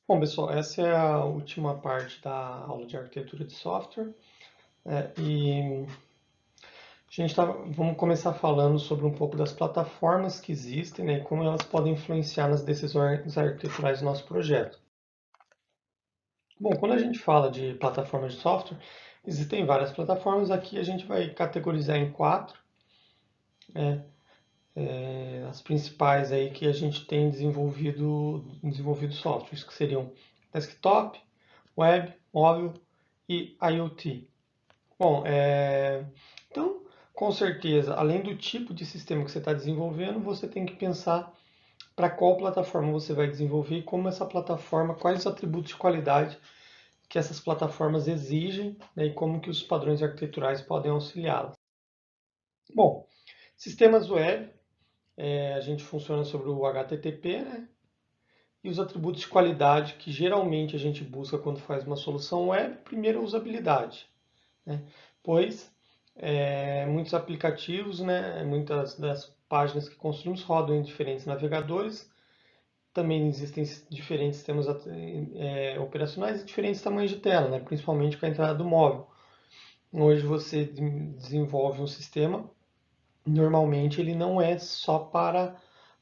Bom, pessoal, essa é a última parte da aula de arquitetura de software. E vamos começar falando sobre um pouco das plataformas que existem, né, e como elas podem influenciar nas decisões arquiteturais do nosso projeto. Bom, quando a gente fala de plataformas de software, existem várias plataformas. Aqui a gente vai categorizar em quatro, as principais aí que a gente tem desenvolvido softwares, que seriam desktop, web, móvel e IoT. Bom, então, com certeza, além do tipo de sistema que você está desenvolvendo, você tem que pensar para qual plataforma você vai desenvolver e como essa plataforma, quais os atributos de qualidade que essas plataformas exigem, né, e como que os padrões arquiteturais podem auxiliá-las. Bom, sistemas web, a gente funciona sobre o HTTP, né, e os atributos de qualidade que geralmente a gente busca quando faz uma solução web, primeiro a usabilidade, né, pois muitos aplicativos, né, muitas das páginas que construímos rodam em diferentes navegadores. Também existem diferentes sistemas operacionais e diferentes tamanhos de tela, né, principalmente com a entrada do móvel. Hoje você desenvolve um sistema, normalmente ele não é só para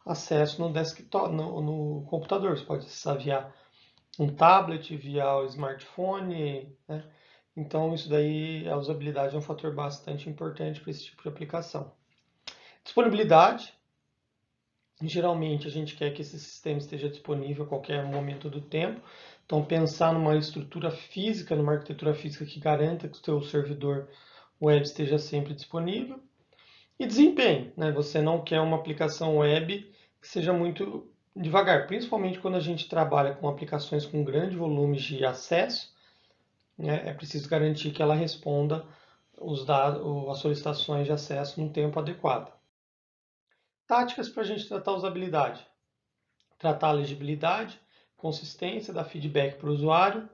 acesso no desktop, no computador. Você pode acessar via um tablet, via o smartphone, né? Então isso daí, a usabilidade é um fator bastante importante para esse tipo de aplicação. Disponibilidade. Geralmente a gente quer que esse sistema esteja disponível a qualquer momento do tempo. Então pensar numa estrutura física, numa arquitetura física que garanta que o seu servidor web esteja sempre disponível. E desempenho, né? Você não quer uma aplicação web que seja muito devagar, principalmente quando a gente trabalha com aplicações com grande volume de acesso, né? É preciso garantir que ela responda os dados, as solicitações de acesso num tempo adequado. Táticas para a gente tratar a usabilidade. Tratar a legibilidade, consistência, dar feedback para o usuário,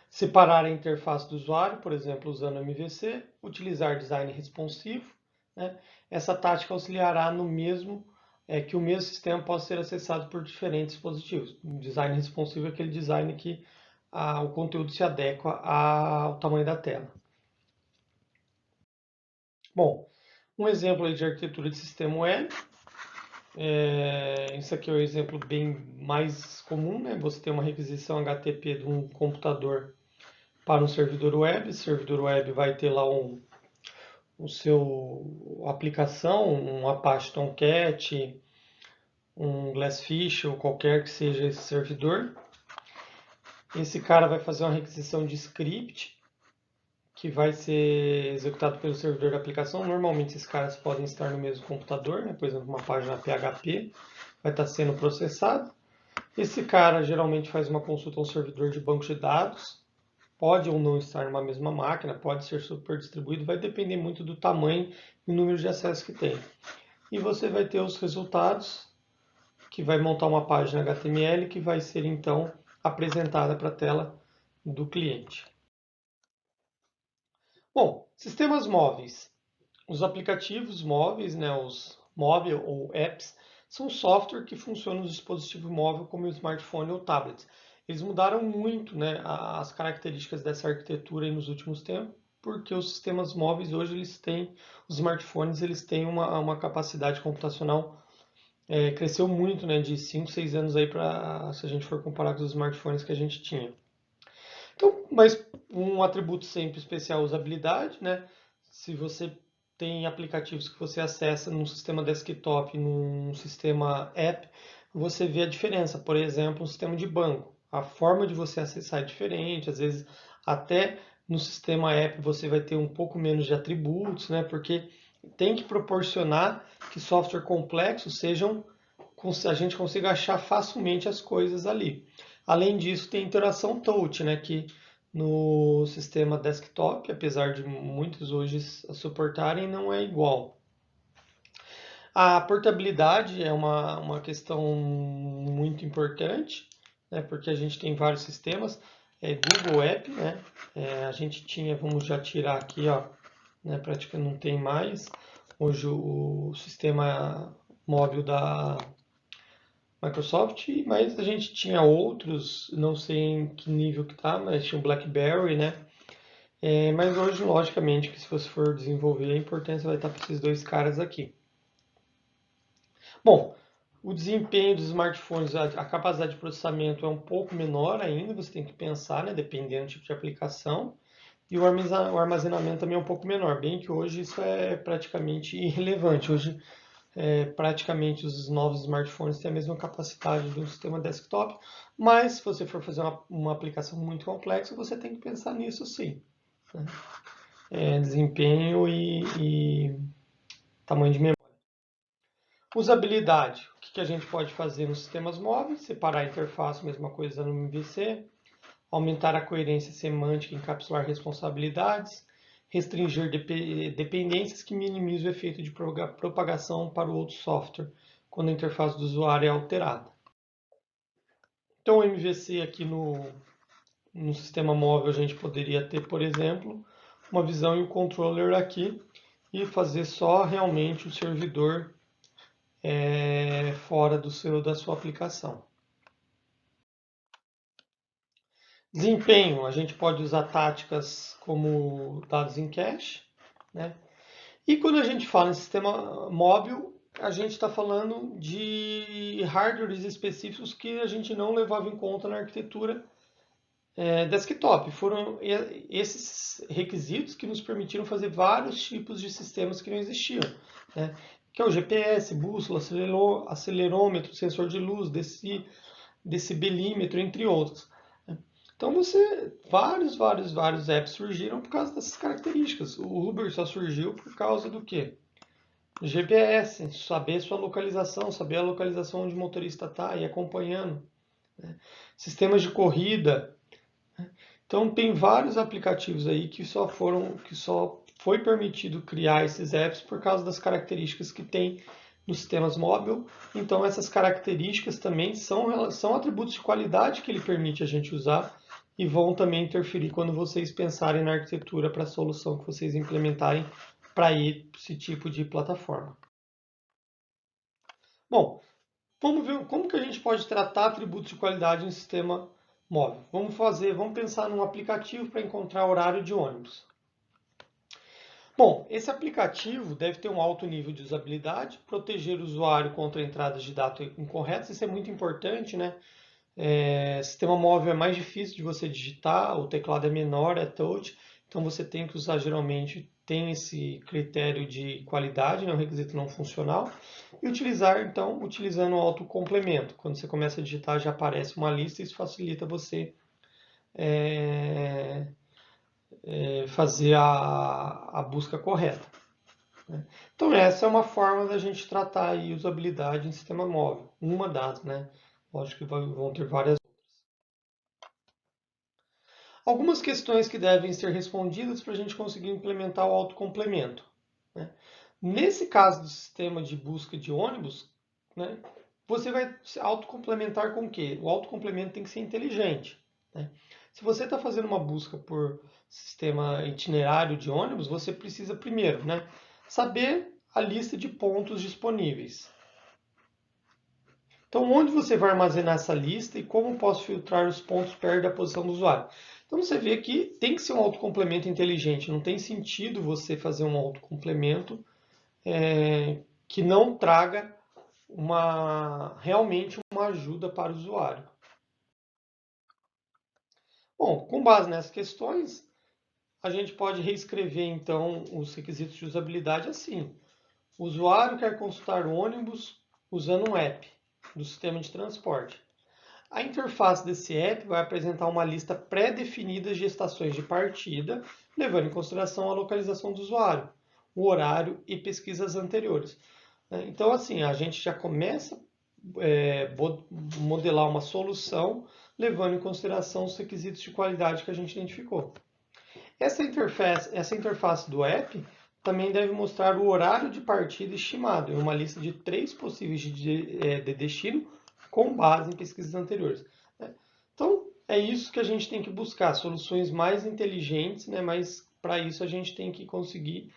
separar a interface do usuário, por exemplo, usando MVC, utilizar design responsivo. Né? Essa tática auxiliará no mesmo que o mesmo sistema possa ser acessado por diferentes dispositivos. O design responsivo é aquele design que o conteúdo se adequa ao tamanho da tela. Bom, um exemplo aí de arquitetura de sistema web. Isso aqui é o exemplo bem mais comum, né? Você tem uma requisição HTTP de um computador para um servidor web. Esse servidor web vai ter lá o seu aplicação, um Apache Tomcat, um Glassfish ou qualquer que seja esse servidor. Esse cara vai fazer uma requisição de script que vai ser executado pelo servidor da aplicação. Normalmente esses caras podem estar no mesmo computador, né? Por exemplo, uma página PHP vai estar sendo processado. Esse cara geralmente faz uma consulta ao servidor de banco de dados, pode ou não estar numa mesma máquina, pode ser super distribuído, vai depender muito do tamanho e número de acessos que tem. E você vai ter os resultados, que vai montar uma página HTML que vai ser então apresentada para a tela do cliente. Bom, sistemas móveis. Os aplicativos móveis, né, os móvel ou apps, são software que funcionam no dispositivo móvel como o smartphone ou tablet. Eles mudaram muito, né, as características dessa arquitetura nos últimos tempos, porque os sistemas móveis hoje eles têm, os smartphones eles têm uma capacidade computacional, cresceu muito, né, de 5, 6 anos aí para, se a gente for comparar com os smartphones que a gente tinha. Então, mas um atributo sempre especial, usabilidade, né? Se você tem aplicativos que você acessa num sistema desktop, num sistema app, você vê a diferença. Por exemplo, um sistema de banco. A forma de você acessar é diferente, às vezes até no sistema app você vai ter um pouco menos de atributos, né? Porque tem que proporcionar que software complexo sejam, a gente consiga achar facilmente as coisas ali. Além disso, tem interação touch, né? Que no sistema desktop, apesar de muitos hoje suportarem, não é igual. A portabilidade é uma questão muito importante, né, porque a gente tem vários sistemas. Google App, né, a gente tinha, vamos já tirar aqui, ó, né, praticamente não tem mais. Hoje o sistema móvel Microsoft, mas a gente tinha outros, não sei em que nível que tá, mas tinha o BlackBerry, né? Mas hoje, logicamente, que se você for desenvolver, a importância vai estar para esses dois caras aqui. Bom, o desempenho dos smartphones, a capacidade de processamento é um pouco menor ainda, você tem que pensar, né, dependendo do tipo de aplicação. E o armazenamento também é um pouco menor, bem que hoje isso é praticamente irrelevante. Hoje, praticamente os novos smartphones têm a mesma capacidade do sistema desktop, mas se você for fazer uma aplicação muito complexa, você tem que pensar nisso sim, né? Desempenho e tamanho de memória. Usabilidade. O que a gente pode fazer nos sistemas móveis? Separar a interface, mesma coisa no MVC. Aumentar a coerência semântica e encapsular responsabilidades. Restringir dependências que minimizam o efeito de propagação para o outro software, quando a interface do usuário é alterada. Então, o MVC aqui no sistema móvel, a gente poderia ter, por exemplo, uma visão e um controller aqui e fazer só realmente o servidor fora da sua aplicação. Desempenho, a gente pode usar táticas como dados em cache, né? E quando a gente fala em sistema móvel, a gente está falando de hardwares específicos que a gente não levava em conta na arquitetura desktop. Foram esses requisitos que nos permitiram fazer vários tipos de sistemas que não existiam, né? Que é o GPS, bússola, acelerômetro, sensor de luz, decibelímetro, entre outros. Então vários apps surgiram por causa dessas características. O Uber só surgiu por causa do quê? GPS, saber sua localização, saber a localização onde o motorista está e acompanhando. Né? Sistemas de corrida. Então tem vários aplicativos aí que só foi permitido criar esses apps por causa das características que tem nos sistemas móveis. Então essas características também são atributos de qualidade que ele permite a gente usar e vão também interferir quando vocês pensarem na arquitetura para a solução que vocês implementarem para esse tipo de plataforma. Bom, vamos ver como que a gente pode tratar atributos de qualidade em sistema móvel. Vamos pensar num aplicativo para encontrar horário de ônibus. Bom, esse aplicativo deve ter um alto nível de usabilidade, proteger o usuário contra entradas de dados incorretas, isso é muito importante, né? Sistema móvel é mais difícil de você digitar, o teclado é menor, é touch, então você tem que usar, geralmente, tem esse critério de qualidade, né, um requisito não funcional, e utilizar, então, utilizando o autocomplemento. Quando você começa a digitar, já aparece uma lista, e isso facilita você fazer a busca correta, né? Então, essa é uma forma da gente tratar a usabilidade em sistema móvel, uma das, né? Lógico que vão ter várias. Algumas questões que devem ser respondidas para a gente conseguir implementar o autocomplemento, né? Nesse caso do sistema de busca de ônibus, né, você vai se autocomplementar com o quê? O autocomplemento tem que ser inteligente, né? Se você está fazendo uma busca por sistema itinerário de ônibus, você precisa primeiro, né, saber a lista de pontos disponíveis. Então, onde você vai armazenar essa lista e como posso filtrar os pontos perto da posição do usuário? Então, você vê que tem que ser um autocomplemento inteligente. Não tem sentido você fazer um autocomplemento que não traga realmente uma ajuda para o usuário. Bom, com base nessas questões, a gente pode reescrever, então, os requisitos de usabilidade assim. O usuário quer consultar o ônibus usando um app do sistema de transporte. A interface desse app vai apresentar uma lista pré-definida de estações de partida, levando em consideração a localização do usuário, o horário e pesquisas anteriores. Então, assim, a gente já começa a modelar uma solução levando em consideração os requisitos de qualidade que a gente identificou. Essa interface do app também deve mostrar o horário de partida estimado em uma lista de 3 possíveis de destino com base em pesquisas anteriores, né? Então, é isso que a gente tem que buscar, soluções mais inteligentes, né? Mas para isso a gente tem que conseguir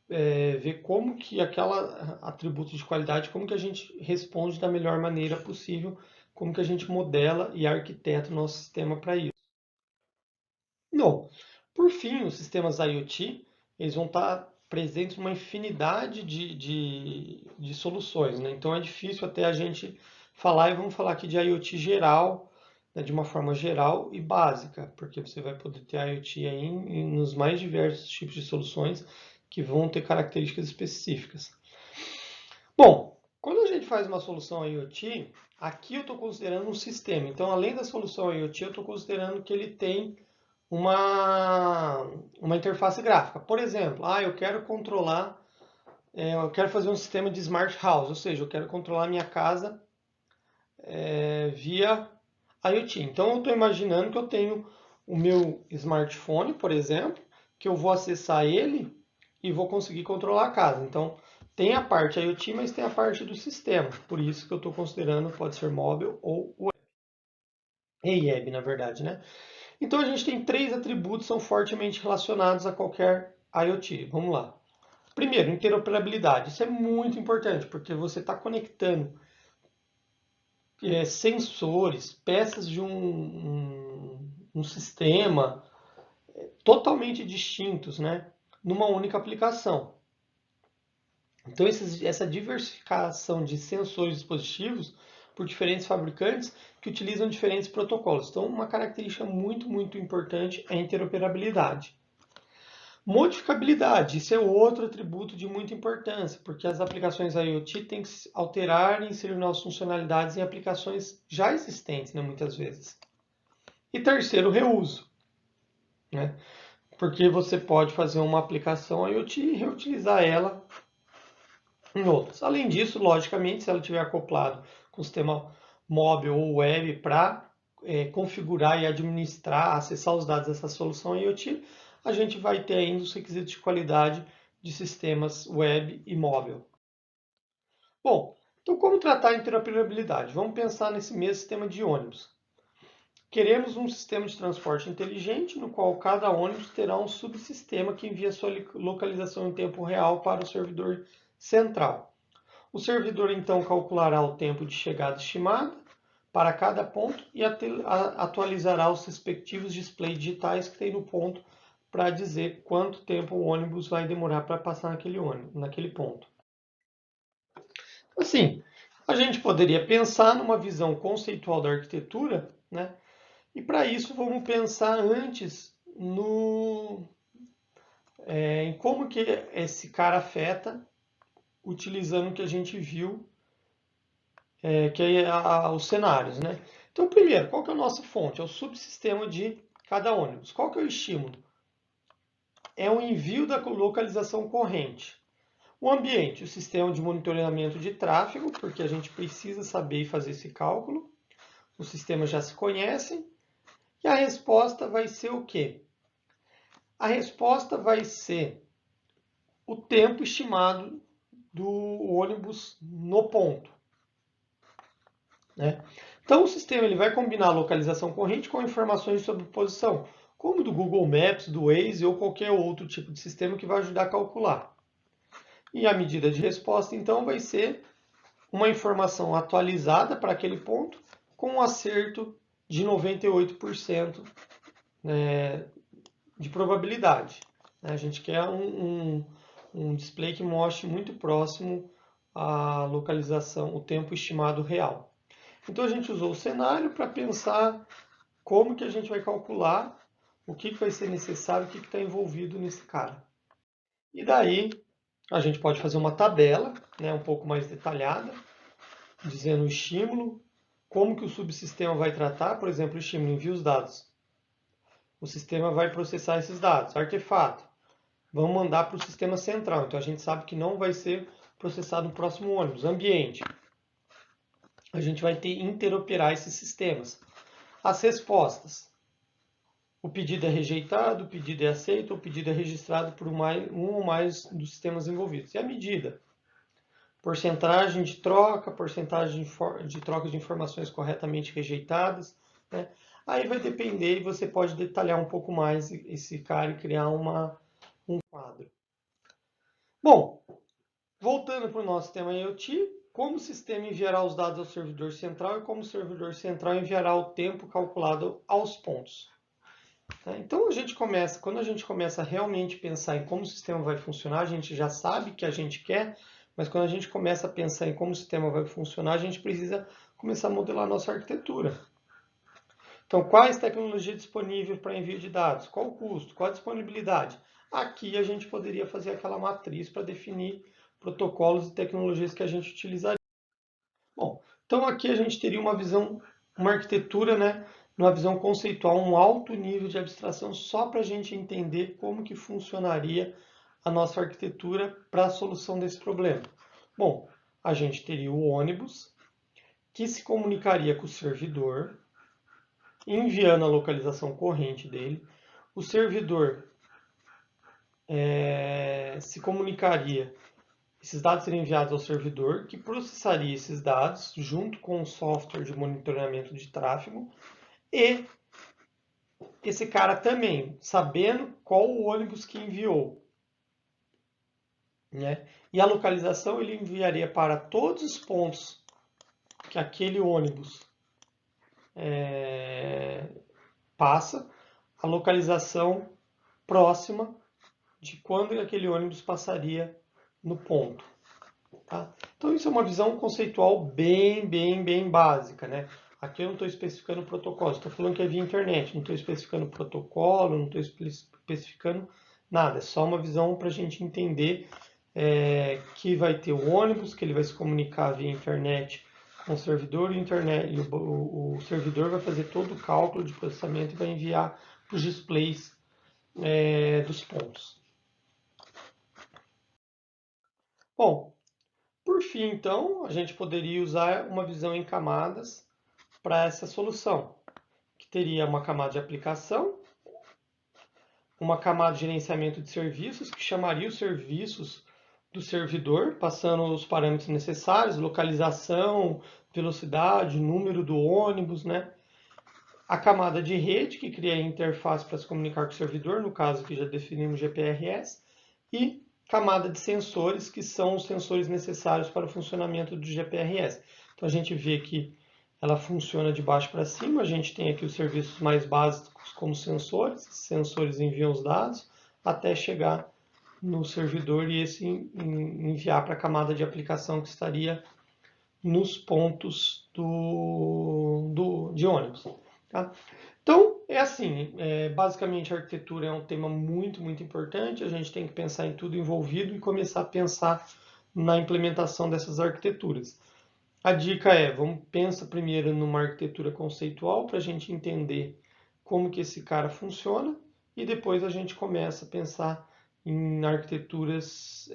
ver como que aquela atributo de qualidade, como que a gente responde da melhor maneira possível, como que a gente modela e arquiteta o nosso sistema para isso. Não. Por fim, os sistemas IoT, eles vão estar presentes numa infinidade de soluções, né? Então é difícil até a gente falar, e vamos falar aqui de IoT geral, né, de uma forma geral e básica, porque você vai poder ter IoT aí nos mais diversos tipos de soluções que vão ter características específicas. Bom, quando a gente faz uma solução IoT, aqui eu estou considerando um sistema. Então, além da solução IoT, eu estou considerando que ele tem uma, uma interface gráfica. Por exemplo, eu quero controlar, eu quero fazer um sistema de smart house, ou seja, eu quero controlar minha casa via IoT. Então, eu estou imaginando que eu tenho o meu smartphone, por exemplo, que eu vou acessar ele e vou conseguir controlar a casa. Então, tem a parte IoT, mas tem a parte do sistema. Por isso que eu estou considerando, pode ser móvel ou web, na verdade, né? Então a gente tem 3 atributos que são fortemente relacionados a qualquer IoT. Vamos lá. Primeiro, interoperabilidade. Isso é muito importante, porque você está conectando sensores, peças de um sistema totalmente distintos, né, numa única aplicação. Então essa diversificação de sensores e dispositivos por diferentes fabricantes que utilizam diferentes protocolos. Então uma característica muito importante é a interoperabilidade. Modificabilidade, isso é outro atributo de muita importância, porque as aplicações IoT têm que alterar e inserir novas funcionalidades em aplicações já existentes, né, muitas vezes. E terceiro, reuso, né? Porque você pode fazer uma aplicação IoT e reutilizar ela em outras. Além disso, logicamente, se ela estiver acoplado com o sistema móvel ou web para configurar e administrar, acessar os dados dessa solução IoT, a gente vai ter ainda os requisitos de qualidade de sistemas web e móvel. Bom, então como tratar a interoperabilidade? Vamos pensar nesse mesmo sistema de ônibus. Queremos um sistema de transporte inteligente no qual cada ônibus terá um subsistema que envia sua localização em tempo real para o servidor central. O servidor então calculará o tempo de chegada estimado para cada ponto e atualizará os respectivos displays digitais que tem no ponto para dizer quanto tempo o ônibus vai demorar para passar naquele ponto. Assim, a gente poderia pensar numa visão conceitual da arquitetura, né? E para isso vamos pensar antes em como que esse cara afeta, utilizando o que a gente viu, que é os cenários, né? Então, primeiro, qual que é a nossa fonte? É o subsistema de cada ônibus. Qual que é o estímulo? É o envio da localização corrente. O ambiente, o sistema de monitoramento de tráfego, porque a gente precisa saber e fazer esse cálculo. Os sistemas já se conhecem. E a resposta vai ser o quê? A resposta vai ser o tempo estimado do ônibus no ponto, né? Então o sistema ele vai combinar a localização corrente com informações sobre posição, como do Google Maps, do Waze ou qualquer outro tipo de sistema que vai ajudar a calcular. E a medida de resposta então vai ser uma informação atualizada para aquele ponto com um acerto de 98% de probabilidade. A gente quer um display que mostre muito próximo a localização, o tempo estimado real. Então a gente usou o cenário para pensar como que a gente vai calcular o que vai ser necessário, o que está envolvido nesse cara. E daí a gente pode fazer uma tabela, né, um pouco mais detalhada, dizendo o estímulo, como que o subsistema vai tratar, por exemplo, o estímulo envia os dados. O sistema vai processar esses dados. Artefato, vamos mandar para o sistema central. Então a gente sabe que não vai ser processado no próximo ônibus. Ambiente, a gente vai ter interoperar esses sistemas. As respostas, o pedido é rejeitado, o pedido é aceito, o pedido é registrado por um ou mais dos sistemas envolvidos. E a medida, porcentagem de troca, porcentagem de troca de informações corretamente rejeitadas, né? Aí vai depender e você pode detalhar um pouco mais esse cara e criar um quadro. Bom, voltando para o nosso tema IoT, como o sistema enviará os dados ao servidor central e como o servidor central enviará o tempo calculado aos pontos. Então, quando a gente começa a realmente pensar em como o sistema vai funcionar, a gente já sabe o que a gente quer, mas quando a gente começa a pensar em como o sistema vai funcionar, a gente precisa começar a modelar a nossa arquitetura. Então, quais tecnologias disponíveis para envio de dados? Qual o custo? Qual a disponibilidade? Aqui a gente poderia fazer aquela matriz para definir protocolos e tecnologias que a gente utilizaria. Bom, então aqui a gente teria uma visão, uma arquitetura, né, uma visão conceitual, um alto nível de abstração só para a gente entender como que funcionaria a nossa arquitetura para a solução desse problema. Bom, a gente teria o ônibus, que se comunicaria com o servidor, enviando a localização corrente dele. O servidor se comunicaria, esses dados seriam enviados ao servidor, que processaria esses dados junto com o software de monitoramento de tráfego. E esse cara também, sabendo qual o ônibus que enviou, né? E a localização ele enviaria para todos os pontos que aquele ônibus passa, a localização próxima de quando aquele ônibus passaria no ponto. Tá? Então isso é uma visão conceitual bem básica, né? Aqui eu não estou especificando protocolo, estou falando que é via internet, não estou especificando protocolo, não estou especificando nada, é só uma visão para a gente entender que vai ter o ônibus, que ele vai se comunicar via internet com o servidor, e o servidor vai fazer todo o cálculo de processamento e vai enviar para os displays dos pontos. Bom, por fim, então, a gente poderia usar uma visão em camadas para essa solução, que teria uma camada de aplicação, uma camada de gerenciamento de serviços, que chamaria os serviços do servidor, passando os parâmetros necessários, localização, velocidade, número do ônibus, né? A camada de rede, que cria a interface para se comunicar com o servidor, no caso que já definimos GPRS, e camada de sensores, que são os sensores necessários para o funcionamento do GPRS. Então a gente vê que ela funciona de baixo para cima, a gente tem aqui os serviços mais básicos como sensores, sensores enviam os dados até chegar no servidor e esse enviar para a camada de aplicação que estaria nos pontos de ônibus. Tá? Então, é assim, basicamente a arquitetura é um tema muito importante, a gente tem que pensar em tudo envolvido e começar a pensar na implementação dessas arquiteturas. A dica é, pensa primeiro numa arquitetura conceitual para a gente entender como que esse cara funciona e depois a gente começa a pensar em arquiteturas,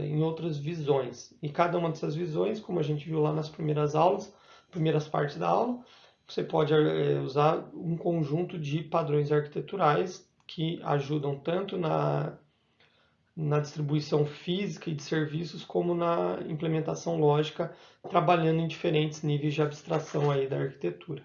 em outras visões. E cada uma dessas visões, como a gente viu lá nas primeiras aulas, primeiras partes da aula, você pode usar um conjunto de padrões arquiteturais que ajudam tanto na distribuição física e de serviços, como na implementação lógica, trabalhando em diferentes níveis de abstração aí da arquitetura.